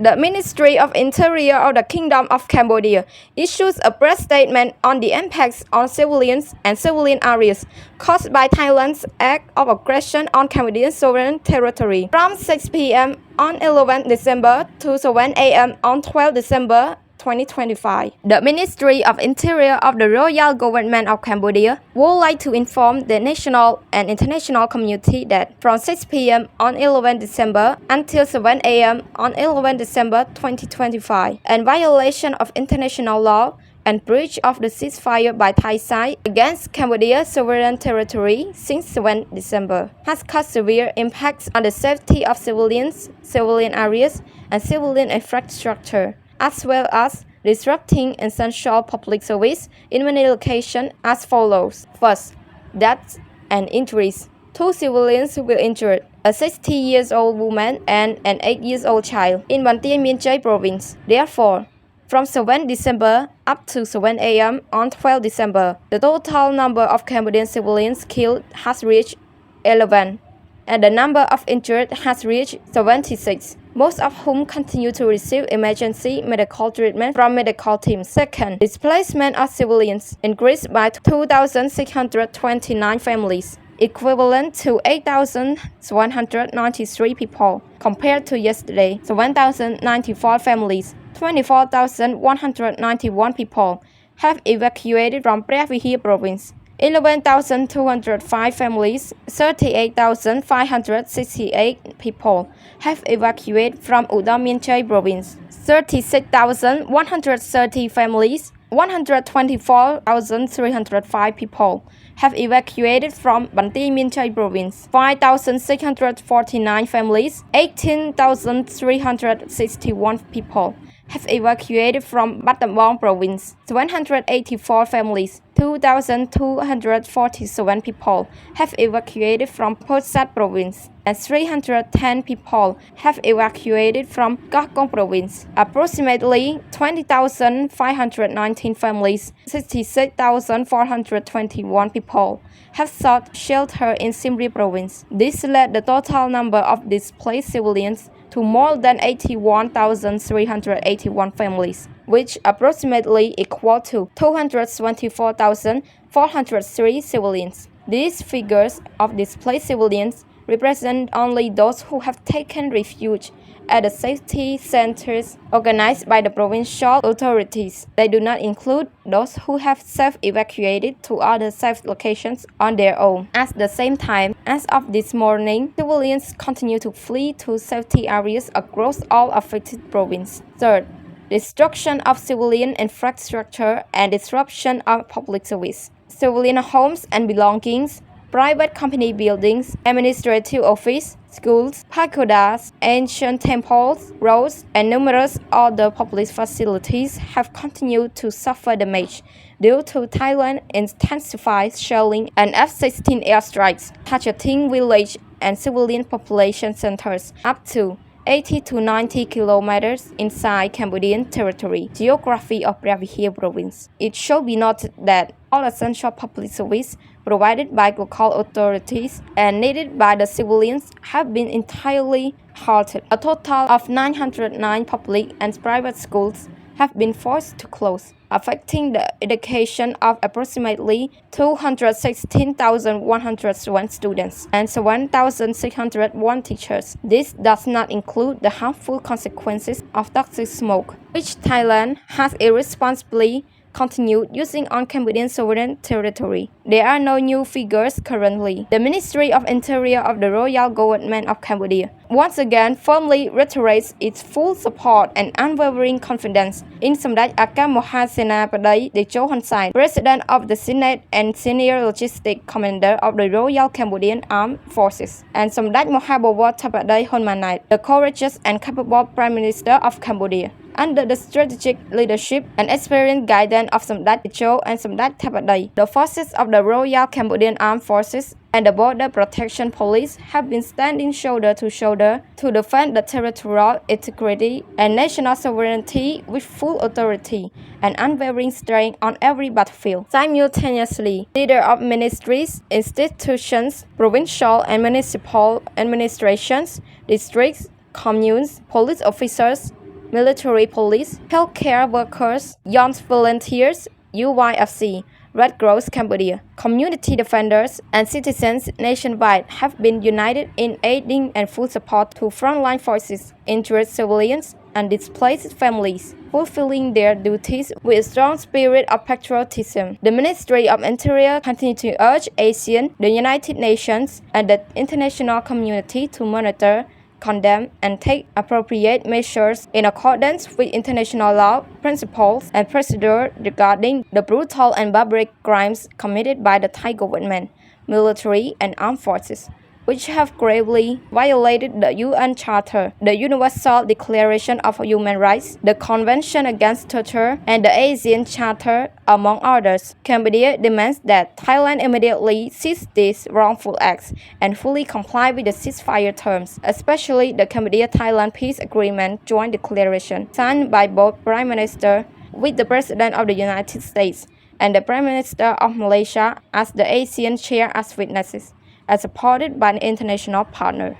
The Ministry of Interior of the Kingdom of Cambodia issues a press statement on the impacts on civilians and civilian areas caused by Thailand's act of aggression on Cambodian sovereign territory from 6 p.m. on 11 December to 7 a.m. on 12 December 2025. The Ministry of Interior of the Royal Government of Cambodia would like to inform the national and international community that from 6 p.m. on 11 December until 7 a.m. on 11 December 2025, in violation of international law and breach of the ceasefire by Thai side against Cambodia's sovereign territory since 7 December, has caused severe impacts on the safety of civilians, civilian areas, and civilian infrastructure, as well as disrupting essential public service in many locations as follows. First, deaths and injuries. 2 civilians were injured, a 60-year-old woman and an 8-year-old child in Ban Tie Mien Chai province. Therefore, from 7 December up to 7 a.m. on 12 December, the total number of Cambodian civilians killed has reached 11, and the number of injured has reached 76, most of whom continue to receive emergency medical treatment from medical teams. Second, displacement of civilians increased by 2,629 families, equivalent to 8,193 people, compared to yesterday. 7,094 families, 24,191 people have evacuated from Preah Vihear province. 11,205 families, 38,568 people have evacuated from Udon Mien Chai province. 36,130 families, 124,305 people have evacuated from Ban Tie Mien Chai province. 5,649 families, 18,361 people have evacuated from Battambang province. 184 families, 2,247 people have evacuated from Phot province, and 310 people have evacuated from Kok province. Approximately 20,519 families, 66,421 people have sought shelter in Siem Reap province. This led the total number of displaced civilians to more than 81,381 families, which approximately equal to 224,403 civilians. These figures of displaced civilians represent only those who have taken refuge at the safety centers organized by the provincial authorities. They do not include those who have self-evacuated to other safe locations on their own. At the same time, as of this morning, civilians continue to flee to safety areas across all affected provinces. Third, destruction of civilian infrastructure and disruption of public service. Civilian homes and belongings, private company buildings, administrative office, schools, pagodas, ancient temples, roads, and numerous other public facilities have continued to suffer damage due to Thailand's intensified shelling and F-16 airstrikes, targeting village and civilian population centers up to 80 to 90 kilometers inside Cambodian territory, geography of Preah Vihear province. It should be noted that all essential public service provided by local authorities and needed by the civilians have been entirely halted. A total of 909 public and private schools have been forced to close, affecting the education of approximately 216,101 students and 1,601 teachers. This does not include the harmful consequences of toxic smoke, which Thailand has irresponsibly continued using on Cambodian sovereign territory. There are no new figures currently. The Ministry of Interior of the Royal Government of Cambodia once again firmly reiterates its full support and unwavering confidence in Samdech Aka Moha Senapadai Techo Hun Sen, President of the Senate and Senior Logistic Commander of the Royal Cambodian Armed Forces, and Samdech Moha Bawat Tapadai Hun Manait, the courageous and capable Prime Minister of Cambodia. Under the strategic leadership and experienced guidance of Samdech Techo and Samdech Tapadai, the forces of the Royal Cambodian Armed Forces and the Border Protection Police have been standing shoulder to shoulder to defend the territorial integrity and national sovereignty with full authority and unwavering strength on every battlefield. Simultaneously, leaders of ministries, institutions, provincial and municipal administrations, districts, communes, police officers, military police, healthcare workers, young volunteers, UYFC, Red Cross Cambodia, community defenders, and citizens nationwide have been united in aiding and full support to frontline forces, injured civilians, and displaced families, fulfilling their duties with a strong spirit of patriotism. The Ministry of Interior continues to urge ASEAN, the United Nations, and the international community to monitor, condemn, and take appropriate measures in accordance with international law, principles, and procedure regarding the brutal and barbaric crimes committed by the Thai government, military, and armed forces, which have gravely violated the UN Charter, the Universal Declaration of Human Rights, the Convention Against Torture, and the ASEAN Charter, among others. Cambodia demands that Thailand immediately cease these wrongful acts and fully comply with the ceasefire terms, especially the Cambodia-Thailand Peace Agreement Joint Declaration, signed by both Prime Minister with the President of the United States and the Prime Minister of Malaysia as the ASEAN chair as witnesses, as supported by an international partner.